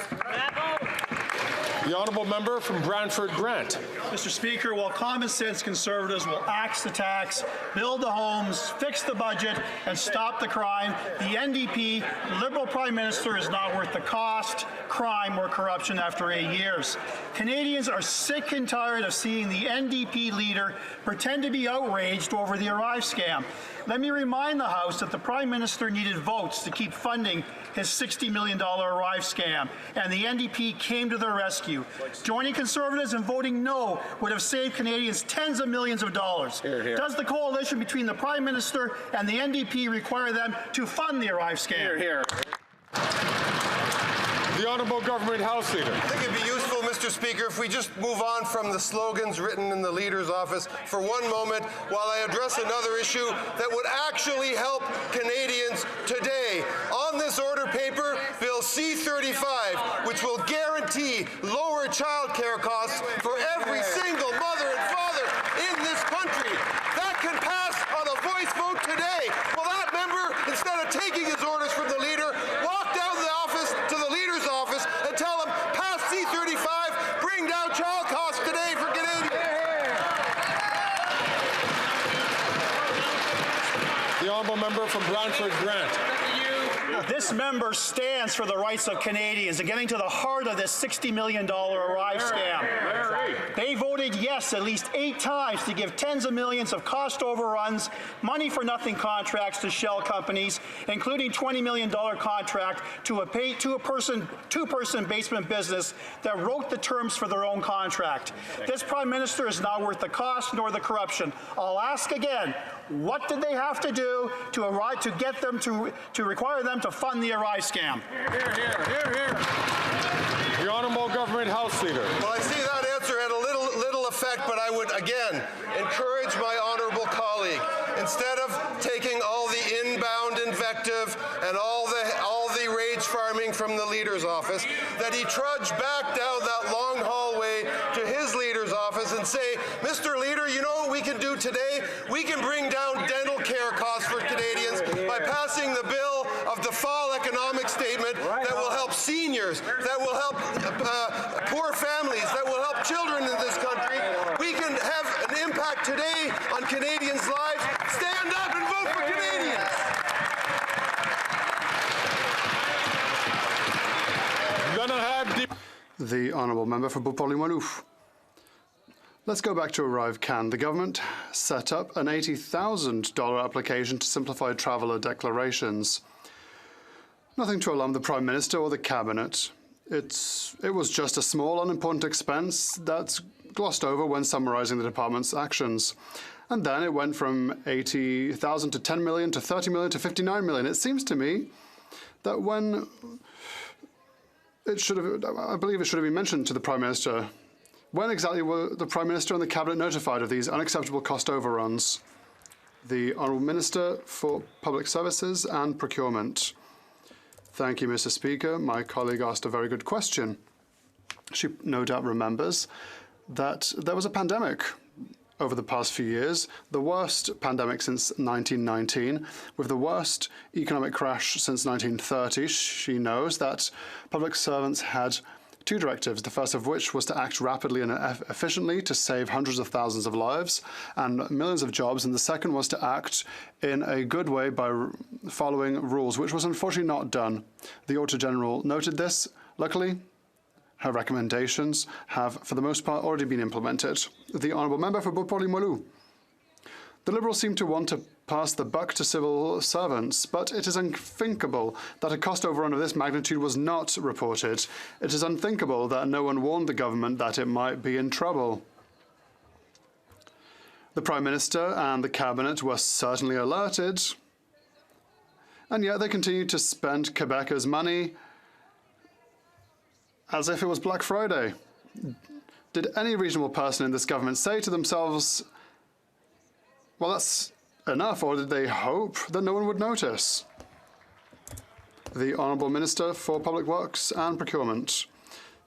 The honourable member from Brantford Grant. Mr. Speaker, while common sense Conservatives will axe the tax, build the homes, fix the budget, and stop the crime, the NDP Liberal Prime Minister is not worth the cost, crime, or corruption after 8 years. Canadians are sick and tired of seeing the NDP leader pretend to be outraged over the Arrive scam. Let me remind the House that the Prime Minister needed votes to keep funding his $60 million Arrive scam, and the NDP came to their rescue. Joining Conservatives and voting no would have saved Canadians tens of millions of dollars. Hear, hear. Does the coalition between the Prime Minister and the NDP require them to fund the Arrive scam? Hear, hear. The Honourable Government House Leader. I think it'd be useful, Mr. Speaker, if we just move on from the slogans written in the Leader's office for one moment while I address another issue that would actually help Canadians today. On this order paper, Bill C-35, which will guarantee lower child care costs for every single mother and father in this country. That can pass on a voice vote today. Well, that member, instead of taking his orders from the Leader, walked down the office to the Leader's office and tell him, pass C-35, bring down child costs today for Canadians. The honourable member from Brantford Grant. This member stands for the rights of Canadians and getting to the heart of this $60 million Arrive scam. They voted yes at least 8 times to give tens of millions of cost overruns, money for nothing contracts to shell companies, including $20 million contract to a two-person basement business that wrote the terms for their own contract. This Prime Minister is not worth the cost nor the corruption. I'll ask again, what did they have to do to get them to require them to fund the Arrive scam? Hear, hear, hear, hear. The Honourable Government House Leader. Well, I see that answer had a little effect, but I would again encourage my honourable colleague, instead of taking all the inbound invective and all the rage farming from the Leader's office, that he trudge back down that long hallway to his Leader's office and say, Mr. Leader, you know what we can do today? We can bring down dental care costs for Canadians by passing the bill of the fall economic statement that will help seniors, that will help poor families, that will help children in this country. We can have an impact today on Canadians' lives. Stand up and vote for Canadians. The Honourable Member for Beauport-Limoilou. Let's go back to Arrive Can. The government set up an $80,000 application to simplify traveller declarations. Nothing to alarm the Prime Minister or the Cabinet. It was just a small, unimportant expense that's glossed over when summarising the department's actions. And then it went from 80,000 to 10 million to 30 million to 59 million. It seems to me that when I believe it should have been mentioned to the Prime Minister. When exactly were the Prime Minister and the Cabinet notified of these unacceptable cost overruns? The Honourable Minister for Public Services and Procurement. Thank you, Mr. Speaker. My colleague asked a very good question. She no doubt remembers that there was a pandemic over the past few years, the worst pandemic since 1919, with the worst economic crash since 1930. She knows that public servants had two directives, the first of which was to act rapidly and efficiently to save hundreds of thousands of lives and millions of jobs, and the second was to act in a good way by following rules, which was unfortunately not done. The Auditor General noted this. Luckily, her recommendations have, for the most part, already been implemented. The Honourable Member for Beauport-Limoilou. The Liberals seem to want to pass the buck to civil servants, but it is unthinkable that a cost overrun of this magnitude was not reported. It is unthinkable that no one warned the government that it might be in trouble. The Prime Minister and the Cabinet were certainly alerted, and yet they continued to spend Quebecers' money as if it was Black Friday. Did any reasonable person in this government say to themselves, well, that's enough, or did they hope that no one would notice? The Honourable Minister for Public Works and Procurement.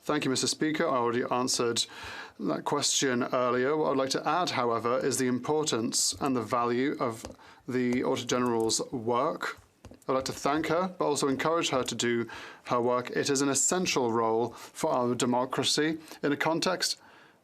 Thank you, Mr. Speaker. I already answered that question earlier. What I'd like to add, however, is the importance and the value of the Auditor General's work. I'd like to thank her, but also encourage her to do her work. It is an essential role for our democracy in a context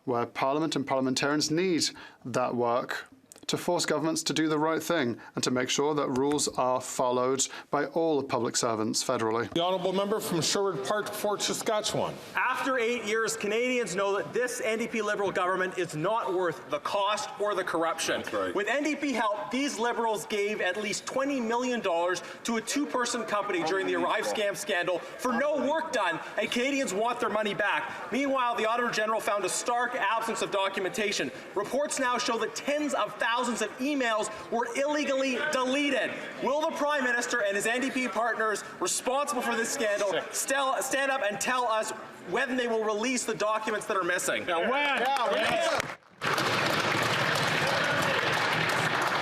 where Parliament and parliamentarians need that work to force governments to do the right thing and to make sure that rules are followed by all public servants federally. The Honourable Member from Sherwood Park, Fort Saskatchewan. After 8 years, Canadians know that this NDP Liberal government is not worth the cost or the corruption. Right. With NDP help, these Liberals gave at least $20 million to a two-person company during the Arrive scam scandal for no work done, and Canadians want their money back. Meanwhile, the Auditor General found a stark absence of documentation. Reports now show that tens of thousands of emails were illegally deleted. Will the Prime Minister and his NDP partners responsible for this scandal stand up and tell us when they will release the documents that are missing? Now, when?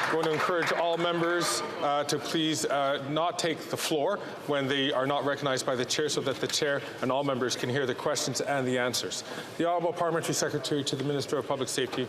I'm going to encourage all members to please not take the floor when they are not recognized by the chair, so that the chair and all members can hear the questions and the answers. The Honourable Parliamentary Secretary to the Minister of Public Safety.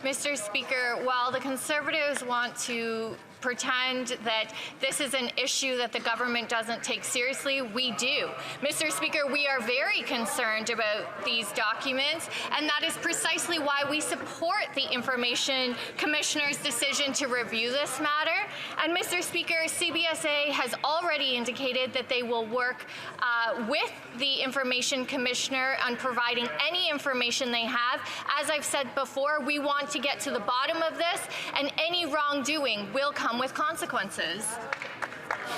Mr. Speaker, while the Conservatives want to pretend that this is an issue that the government doesn't take seriously, we do. Mr. Speaker, we are very concerned about these documents, and that is precisely why we support the Information Commissioner's decision to review this matter. And Mr. Speaker, CBSA has already indicated that they will work with the Information Commissioner on providing any information they have. As I've said before, we want to get to the bottom of this, and any wrongdoing will come with consequences.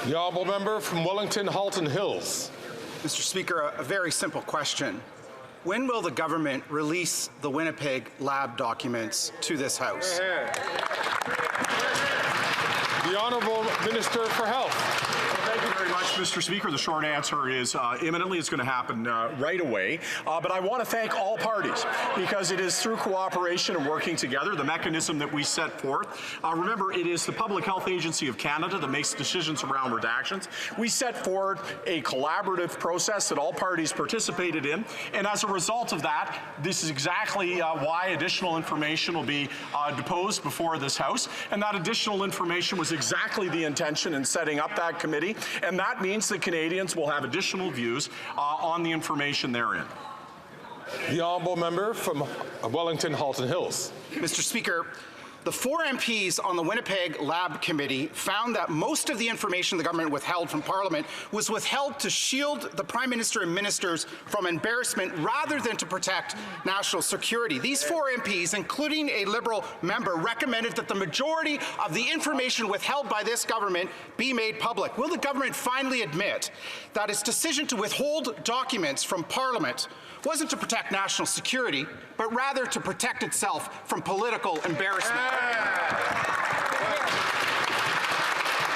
The Honourable Member from Wellington Halton Hills. Mr. Speaker, a very simple question. When will the government release the Winnipeg lab documents to this House? The Honourable Minister for Health. Thank you very much, Mr. Speaker. The short answer is imminently. It's going to happen right away. But I want to thank all parties, because it is through cooperation and working together, the mechanism that we set forth. Remember, it is the Public Health Agency of Canada that makes decisions around redactions. We set forward a collaborative process that all parties participated in, and as a result of that, this is exactly why additional information will be deposed before this House, and that additional information was exactly the intention in setting up that committee. And that means that Canadians will have additional views on the information therein. The Honourable Member from Wellington Halton Hills. Mr. Speaker, the 4 MPs on the Winnipeg Lab Committee found that most of the information the government withheld from Parliament was withheld to shield the Prime Minister and ministers from embarrassment rather than to protect national security. These 4 MPs, including a Liberal member, recommended that the majority of the information withheld by this government be made public. Will the government finally admit that its decision to withhold documents from Parliament wasn't to protect national security, but rather to protect itself from political embarrassment?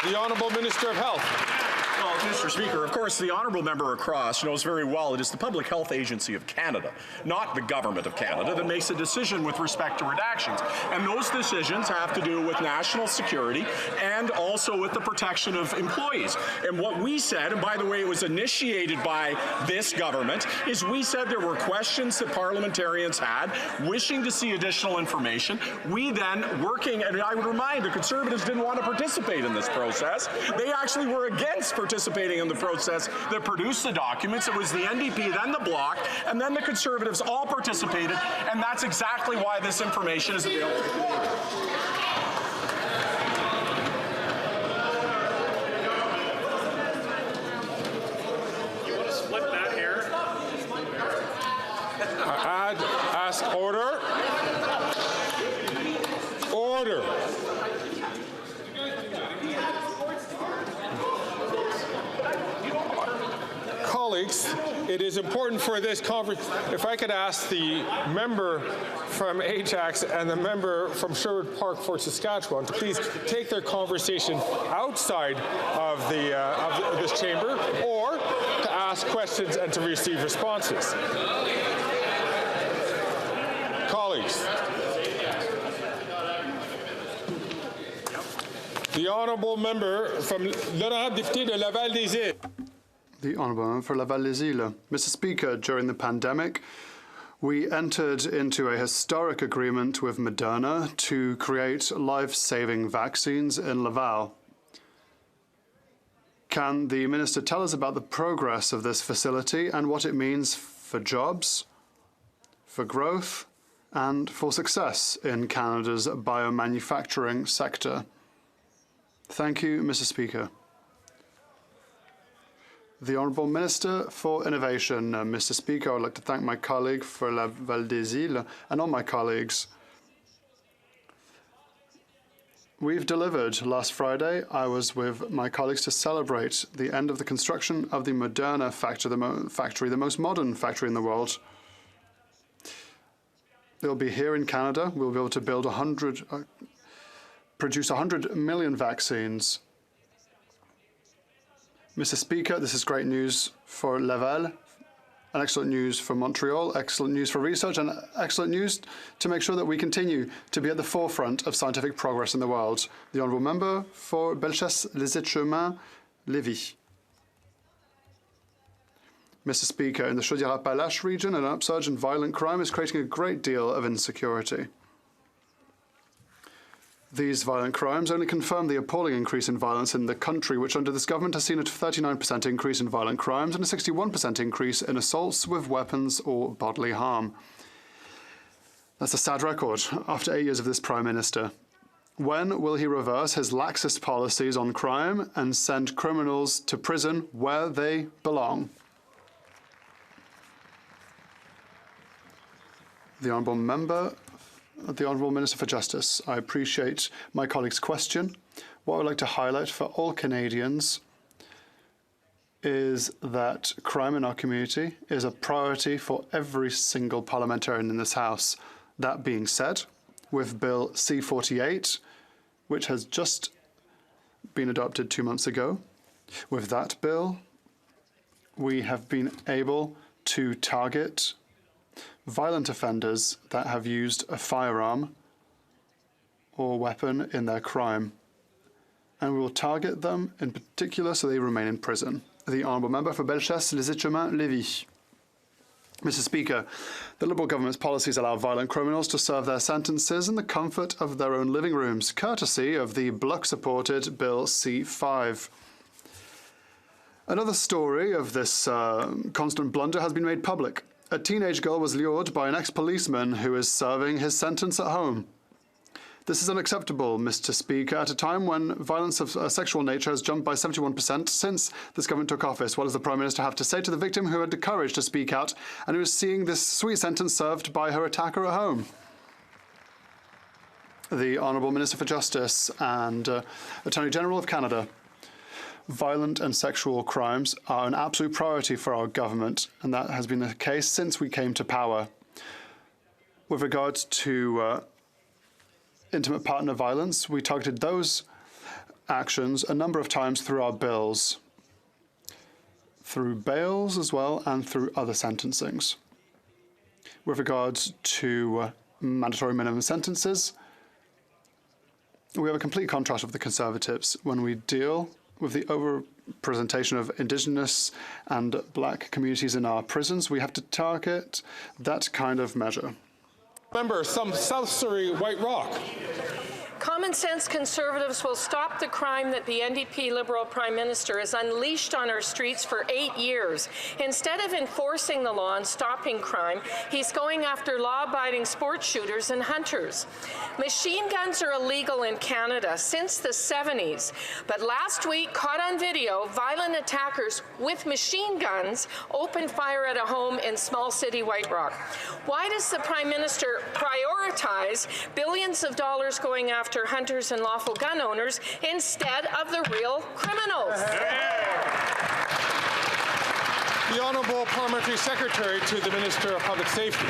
The Honourable Minister of Health. Well, Mr. Speaker, of course, the honourable member across knows very well it is the Public Health Agency of Canada, not the Government of Canada, that makes a decision with respect to redactions. And those decisions have to do with national security and also with the protection of employees. And what we said, and by the way, it was initiated by this government, is we said there were questions that parliamentarians had, wishing to see additional information. We then, working, and I would remind the Conservatives didn't want to participate in this process. They actually were against participating in the process that produced the documents. It was the NDP, then the Bloc, and then the Conservatives all participated, and that's exactly why this information is available. You want to split that hair? Ask order. Order. Colleagues, it is important for this conference, if I could ask the member from Ajax and the member from Sherwood Park, Fort Saskatchewan, to please take their conversation outside of this chamber, or to ask questions and to receive responses. Colleagues, the honourable member from l'honorable député de Laval-des-Îles. The Honourable Member for Laval-les-Îles. Mr. Speaker, during the pandemic, we entered into a historic agreement with Moderna to create life-saving vaccines in Laval. Can the Minister tell us about the progress of this facility and what it means for jobs, for growth, and for success in Canada's biomanufacturing sector? Thank you, Mr. Speaker. The Honourable Minister for Innovation. Mr. Speaker, I would like to thank my colleague for Laval-des-Îles and all my colleagues. We've delivered. Last Friday, I was with my colleagues to celebrate the end of the construction of the Moderna factory, the most modern factory in the world. It'll be here in Canada. We'll be able to build produce 100 million vaccines. Mr. Speaker, this is great news for Laval, and excellent news for Montreal, excellent news for research, and excellent news to make sure that we continue to be at the forefront of scientific progress in the world. The Honourable Member for Bellechasse-les-Etchemins, Lévis. Mr. Speaker, in the Chaudière-Appalaches region, an upsurge in violent crime is creating a great deal of insecurity. These violent crimes only confirm the appalling increase in violence in the country, which under this government has seen a 39% increase in violent crimes and a 61% increase in assaults with weapons or bodily harm. That's a sad record after 8 years of this Prime Minister. When will he reverse his laxist policies on crime and send criminals to prison where they belong? The Honourable Member, the Honourable Minister for Justice. I appreciate my colleague's question. What I would like to highlight for all Canadians is that crime in our community is a priority for every single parliamentarian in this House. That being said, with Bill C-48, which has just been adopted 2 months ago, with that bill, we have been able to target violent offenders that have used a firearm or weapon in their crime. And we will target them in particular so they remain in prison. The Honourable Member for Bellechasse-les-Etchemins, Lévis. Mr. Speaker, the Liberal government's policies allow violent criminals to serve their sentences in the comfort of their own living rooms, courtesy of the Bloc-supported Bill C-5. Another story of this constant blunder has been made public. A teenage girl was lured by an ex-policeman who is serving his sentence at home. This is unacceptable, Mr. Speaker, at a time when violence of a sexual nature has jumped by 71% since this government took office. What does the Prime Minister have to say to the victim who had the courage to speak out and who is seeing this sweet sentence served by her attacker at home? The Honourable Minister for Justice and Attorney General of Canada. Violent and sexual crimes are an absolute priority for our government, and that has been the case since we came to power. With regards to intimate partner violence, we targeted those actions a number of times through our bills. through bails as well and through other sentencings. With regards to mandatory minimum sentences, we have a complete contrast with the Conservatives when we deal with the overrepresentation of Indigenous and Black communities in our prisons. We have to target that kind of measure. Member, South Surrey, White Rock. Common sense Conservatives will stop the crime that the NDP Liberal Prime Minister has unleashed on our streets for 8 years. Instead of enforcing the law and stopping crime, he's going after law-abiding sports shooters and hunters. Machine guns are illegal in Canada since the 70s, but last week, caught on video, violent attackers with machine guns opened fire at a home in small city White Rock. Why does the Prime Minister prioritize billions of dollars going after hunters and lawful gun owners instead of the real criminals? The Honourable Parliamentary Secretary to the Minister of Public Safety.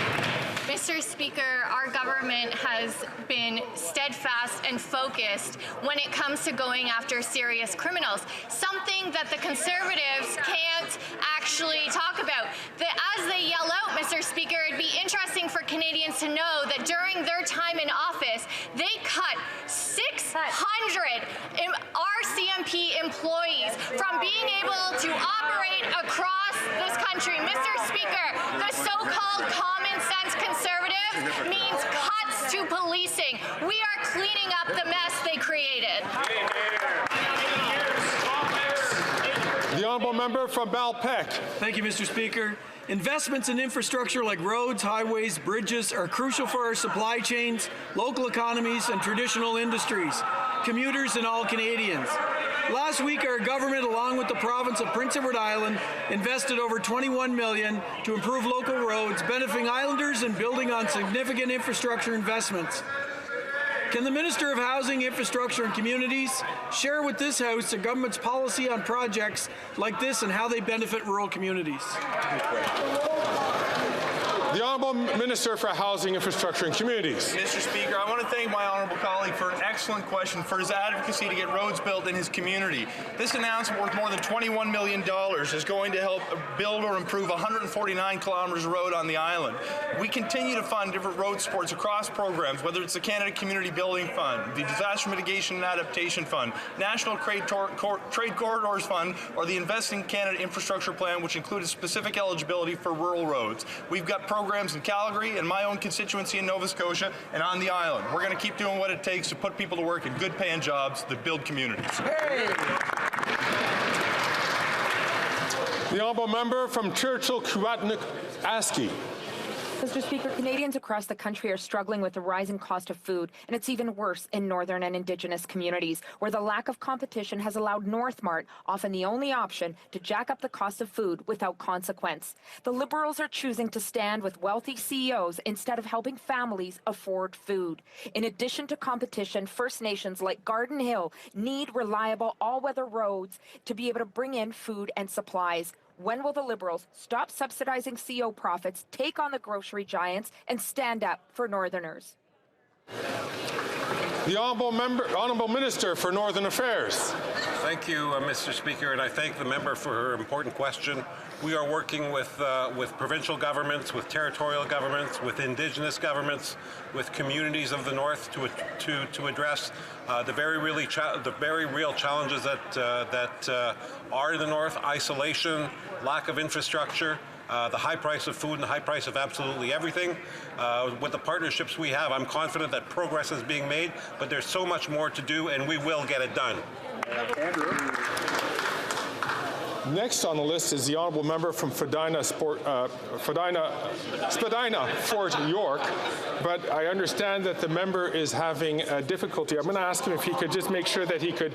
Mr. Speaker, our government has been steadfast and focused when it comes to going after serious criminals, something that the Conservatives can't actually talk about. As they yell out, Mr. Speaker, it'd be interesting for Canadians to know that during their time in office, they cut 600 RCMP employees from being able to operate across this country. Mr. Speaker, the so-called common sense Conservative means cuts to policing. We are cleaning up the mess they created. The Honourable Member from Balpec. Thank you, Mr. Speaker. Investments in infrastructure like roads, highways, bridges are crucial for our supply chains, local economies, and traditional industries, commuters, and all Canadians. Last week, our government, along with the province of Prince Edward Island, invested over $21 million to improve local roads, benefiting islanders and building on significant infrastructure investments. Can the Minister of Housing, Infrastructure and Communities share with this House the government's policy on projects like this and how they benefit rural communities? The Honourable Minister for Housing, Infrastructure and Communities. Mr. Speaker, I want to thank my honourable colleague for an excellent question, for his advocacy to get roads built in his community. This announcement worth more than $21 million is going to help build or improve 149 kilometres of road on the island. We continue to fund different road supports across programs, whether it's the Canada Community Building Fund, the Disaster Mitigation and Adaptation Fund, National Trade Corridors Fund, or the Investing Canada Infrastructure Plan, which included specific eligibility for rural roads. We've got programs in Calgary and my own constituency in Nova Scotia and on the island. We're going to keep doing what it takes to put people to work in good paying jobs that build communities. The Honourable Member from Churchill-Kiewatnik-Askey. Mr. Speaker, Canadians across the country are struggling with the rising cost of food, and it's even worse in northern and Indigenous communities, where the lack of competition has allowed Northmart, often the only option, to jack up the cost of food without consequence. The Liberals are choosing to stand with wealthy CEOs instead of helping families afford food. In addition to competition, First Nations like Garden Hill need reliable all-weather roads to be able to bring in food and supplies. When will the Liberals stop subsidizing CEO profits, take on the grocery giants, and stand up for Northerners? The Honourable Minister for Northern Affairs. Thank you, Mr. Speaker, and I thank the member for her important question. We are working with provincial governments, with territorial governments, with Indigenous governments, with communities of the North to address the very real challenges that are in the North: isolation, lack of infrastructure, the high price of food and the high price of absolutely everything. With the partnerships we have, I'm confident that progress is being made, but there's so much more to do, and we will get it done. Next on the list is the Honourable Member from Spadina, Fort York, but I understand that the member is having a difficulty. I'm going to ask him if he could just make sure that he could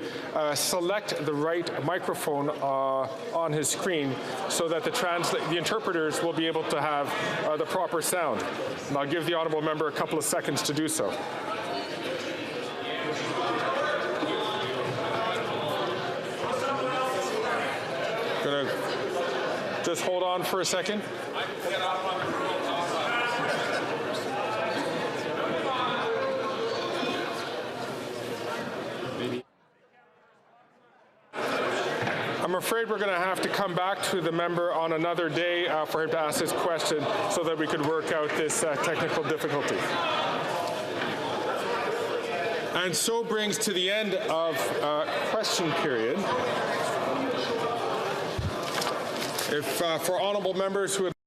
select the right microphone on his screen so that the interpreters will be able to have the proper sound. And I'll give the Honourable Member a couple of seconds to do so. Gonna just hold on for a second. I'm afraid we're going to have to come back to the member on another day for him to ask his question so that we could work out this technical difficulty. And so brings to the end of question period. If for honourable members who would